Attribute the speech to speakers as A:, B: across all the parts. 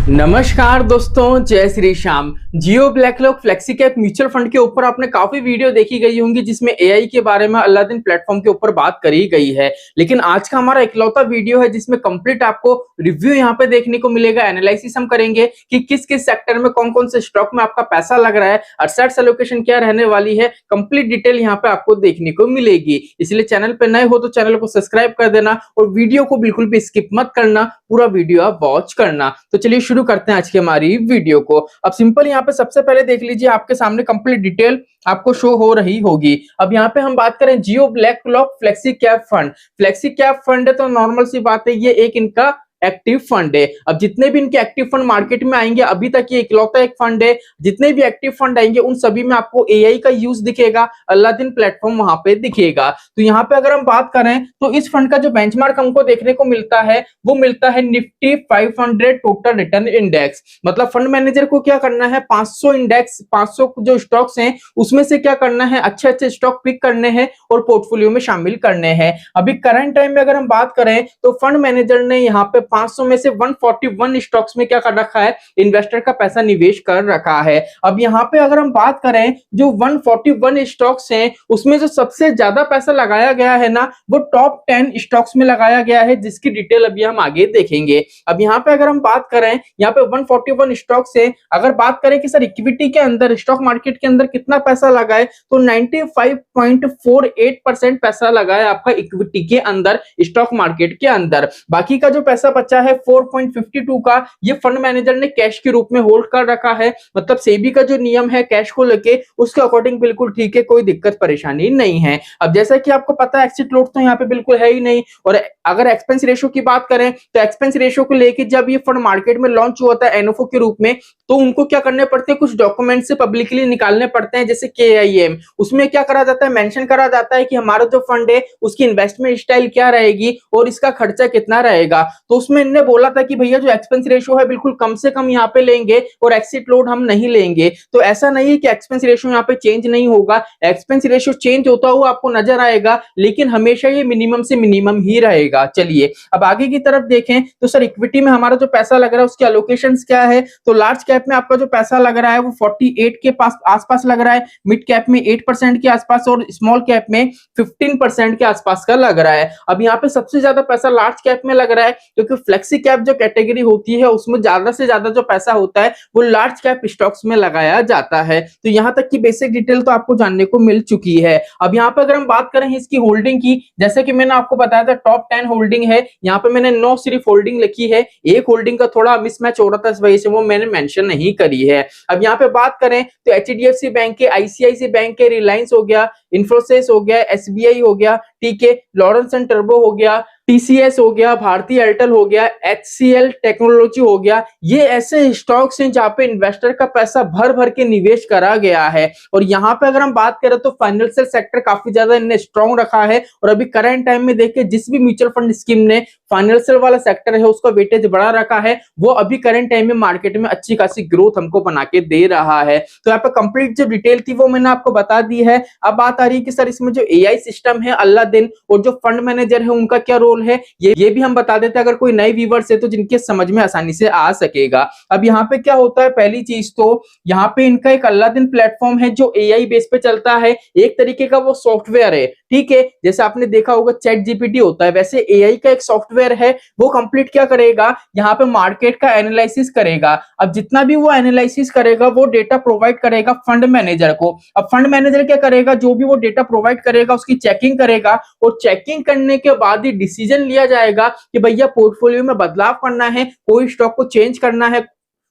A: नमस्कार दोस्तों, जय श्री श्याम। जियो BlackRock flexi cap mutual fund के ऊपर आपने काफी वीडियो देखी गई होंगी जिसमें एआई के बारे में अलादीन प्लेटफॉर्म के ऊपर बात करी गई है। लेकिन आज का हमारा इकलौता वीडियो है जिसमें कंप्लीट आपको रिव्यू यहाँ पे देखने को मिलेगा। एनालिसिस हम करेंगे कि किस किस सेक्टर में कौन कौन से स्टॉक में आपका पैसा लग रहा है, असेट्स एलोकेशन क्या रहने वाली है, कंप्लीट डिटेल यहाँ पे आपको देखने को मिलेगी। इसलिए चैनल पे नए हो तो चैनल को सब्सक्राइब कर देना और वीडियो को बिल्कुल भी स्किप मत करना, पूरा वीडियो आप वॉच करना। तो चलिए शुरू करते हैं आज की हमारी वीडियो को। अब सिंपल यहाँ पे सबसे पहले देख लीजिए, आपके सामने कंप्लीट डिटेल आपको शो हो रही होगी। अब यहाँ पे हम बात करें Jio BlackRock flexi cap fund. Flexi cap fund है तो नॉर्मल सी बात है, ये एक इनका एक्टिव फंड है। अब जितने भी इनके एक्टिव फंड मार्केट में आएंगे, अभी तक ये इकलौता एक फंड है। जितने भी एक्टिव फंड आएंगे उन सभी में आपको एआई का यूज दिखेगा, अलादीन प्लेटफॉर्म वहां पे दिखेगा। तो यहाँ पे अगर हम बात करें तो इस फंड का जो बेंचमार्क हमको देखने को मिलता है वो मिलता है निफ्टी 500 टोटल रिटर्न इंडेक्स। मतलब फंड मैनेजर को क्या करना है, 500 इंडेक्स, 500 जो स्टॉक्स हैं उसमें से क्या करना है, अच्छे अच्छे स्टॉक पिक करने हैं और पोर्टफोलियो में शामिल करने हैं। अभी करंट टाइम में अगर हम बात करें तो फंड मैनेजर ने यहाँ पे 500 में से 141 स्टॉक्स में क्या कर रखा है, इन्वेस्टर का पैसा निवेश कर रखा है। अब यहाँ पे अगर हम बात करें जो 141 स्टॉक्स हैं उसमें जो सबसे ज्यादा पैसा लगाया गया है ना, वो टॉप 10 स्टॉक्स में लगाया गया है, जिसकी डिटेल अभी हम आगे देखेंगे। अब यहाँ पे अगर हम बात करें, यहाँ पे 141 स्टॉक्स है। अगर बात करें कि सर इक्विटी के अंदर, स्टॉक मार्केट के अंदर कितना पैसा लगा है, तो 95.48% पैसा लगा है आपका इक्विटी के अंदर, स्टॉक मार्केट के अंदर। बाकी का जो पैसा बचा है 4.52 का, ये फंड मैनेजर ने कैश के रूप में होल्ड कर रखा है। मतलब सेबी का जो नियम है कैश को लेके, उसके अकॉर्डिंग बिल्कुल ठीक है, कोई दिक्कत परेशानी नहीं है। अब जैसा कि आपको पता है एक्सिट लोड तो यहाँ पे बिल्कुल है ही नहीं। और अगर एक्सपेंस रेशियो की बात करें तो एक्सपेंस रेशियो को लेके जब ये फंड मार्केट में लॉन्च हुआ था एनएफओ के रूप में, तो उनको क्या करने पड़ते हैं, कुछ डॉक्यूमेंट से पब्लिकली निकालने पड़ते हैं, जैसे केआईएम। उसमें क्या करा जाता है, मेंशन करा जाता है कि हमारा जो फंड है उसकी इन्वेस्टमेंट स्टाइल क्या रहेगी और इसका खर्चा कितना रहेगा। तो उसमें इन्होंने बोला था कि भैया जो एक्सपेंस रेशियो है बिल्कुल कम से कम यहाँ पे लेंगे और एक्सिट लोड हम नहीं लेंगे। तो ऐसा नहीं है कि एक्सपेंस रेशियो यहाँ पे चेंज नहीं होगा, एक्सपेंस रेशियो चेंज होता हुआ आपको नजर आएगा, लेकिन हमेशा ये मिनिमम से मिनिमम ही रहेगा। चलिए अब आगे की तरफ देखें तो सर इक्विटी में हमारा जो पैसा लग रहा है उसकी एलोकेशंस क्या है। तो लार्ज कैप में आपका जो पैसा लग रहा है वो 48 के पास आसपास लग रहा है, मिड कैप में 8% के आसपास और स्मॉल कैप में 15% के आसपास का लग रहा है। अब यहाँ पे सबसे ज्यादा पैसा लार्ज कैप में लग रहा है, क्योंकि फ्लेक्सी कैप जो कैटेगरी होती है उसमें ज्यादा से ज्यादा जो पैसा होता है वो लार्ज कैप स्टॉक्स में लगाया जाता है। तो यहाँ तक की बेसिक डिटेल तो आपको जानने को मिल चुकी है। अब यहाँ पे अगर हम बात करें इसकी होल्डिंग की, जैसे कि मैंने आपको बताया था टॉप 10 होल्डिंग है, यहाँ पे मैंने 9 सिर्फ होल्डिंग लिखी है, एक होल्डिंग का थोड़ा मिसमैच हो रहा था, इस वजह से वो मैंने मेंशन नहीं करी है। अब यहाँ पे बात करें तो एचडीएफसी बैंक के, आईसीआईसी बैंक के, रिलायंस हो गया, इन्फोसिस हो गया, एसबीआई हो गया, ठीक है, लॉरेंस एंड टर्बो हो गया, टीसीएस हो गया, भारतीय एयरटेल हो गया, एचसीएल टेक्नोलॉजी हो गया, ये ऐसे स्टॉक्स हैं जहां पे इन्वेस्टर का पैसा भर भर के निवेश करा गया है। और यहाँ पे अगर हम बात करें तो फाइनेंशियल सेक्टर काफी ज्यादा इन्हें स्ट्रॉन्ग रखा है। और अभी करंट टाइम में देखिए जिस भी म्यूचुअल फंड स्कीम ने फाइनेंशियल वाला सेक्टर है उसका वेटेज बढ़ा रखा है, वो अभी करंट टाइम में मार्केट में अच्छी खासी ग्रोथ हमको बना के दे रहा है। तो यहाँ पे कंप्लीट जो डिटेल थी वो मैंने आपको बता दी है। अब बात आ रही है कि सर इसमें जो एआई सिस्टम है अलादीन और जो फंड मैनेजर है उनका क्या रोल है, ये भी हम बता देते हैं अगर कोई नए व्यूअर्स है तो जिनके समझ में आसानी से आ सकेगा। अब यहाँ पे क्या होता है, पहली चीज तो यहाँ पे इनका एक अलादीन प्लेटफॉर्म है जो एआई बेस पे चलता है, एक तरीके का वो सॉफ्टवेयर है, ठीक है। जैसे आपने देखा होगा चैट जीपीटी होता है, वैसे एआई का एक सॉफ्टवेयर है, वो कंप्लीट क्या करेगा, यहाँ पे मार्केट का एनालिसिस करेगा। अब जितना भी वो एनालिसिस करेगा वो डेटा प्रोवाइड करेगा फंड मैनेजर को। अब फंड मैनेजर क्या करेगा, जो भी वो डेटा प्रोवाइड करेगा उसकी चेकिंग करेगा और चेकिंग करने के बाद ही डिसीजन लिया जाएगा कि भैया पोर्टफोलियो में बदलाव करना है, कोई स्टॉक को चेंज करना है,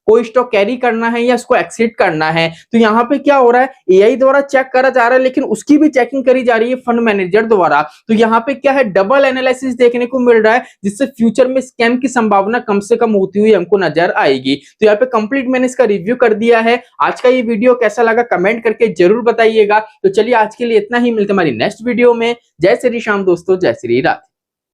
A: कोई स्टॉक कैरी करना है या इसको एक्सिट करना है। तो यहाँ पे क्या हो रहा है, एआई द्वारा चेक करा जा रहा है लेकिन उसकी भी चेकिंग करी जा रही है फंड मैनेजर द्वारा। तो यहाँ पे क्या है, डबल एनालिसिस देखने को मिल रहा है, जिससे फ्यूचर में स्कैम की संभावना कम से कम होती हुई हमको नजर आएगी। तो यहाँ पे कंप्लीट मैंने इसका रिव्यू कर दिया है। आज का ये वीडियो कैसा लगा कमेंट करके जरूर बताइएगा। तो चलिए आज के लिए इतना ही, मिलते हमारी नेक्स्ट वीडियो में। जय श्री श्याम दोस्तों, जय श्री राधे।